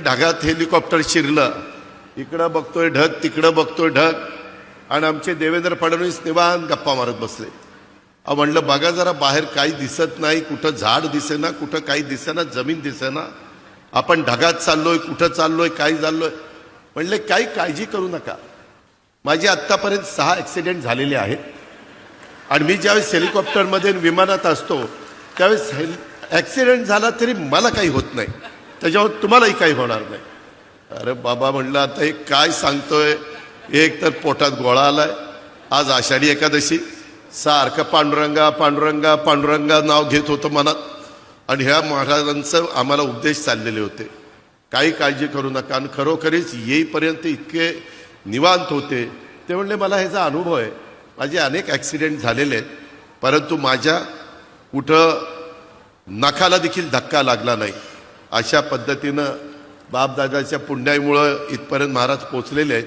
ढगात helicopter शिरलं, इकडं बघतोय ढग, तिकडं बघतोय ढग, आणि आमचे देवेंद्र फडणवीस निवांत गप्पा मारत बसले. म्हणलं बघा जरा बाहेर काही दिसत नाही, कुठं झाड दिसेना, कुठं काही दिसेना, जमीन दिसेना, आपण ढगात चाललोय, कुठं चाललोय, काय चाललोय. म्हणले काही काळजी करू नका. माझे आत्तापर्यंत 6 ॲक्सिडेंट झालेले आहेत, आणि मी ज्यावेळेस हेलिकॉप्टरमध्ये विमानात असतो त्यावेळेस ॲक्सिडेंट झाला तरी मला काही होत नाही, त्याच्यावर तुम्हालाही काही होणार नाही. अरे बाबा म्हणलं आता हे काय सांगतोय, एक तर पोटात गोळा आलाय, आज आषाढी एकादशी, सारखं पांडुरंगा पांडुरंगा पांडुरंगा नाव घेत होतं मनात, आणि ह्या महाराजांचं आम्हाला उपदेश चाललेले होते, काही काळजी करू नका. आणि खरोखरीच येईपर्यंत इतके निवांत होते. ते म्हणले मला ह्याचा अनुभव आहे, माझे अनेक ॲक्सिडेंट झालेले आहेत, परंतु माझ्या कुठं नखाला देखील धक्का लागला नाही. अशा पद्धतीनं बापदादाच्या पुण्याईमुळं इथपर्यंत महाराज पोचलेले आहेत.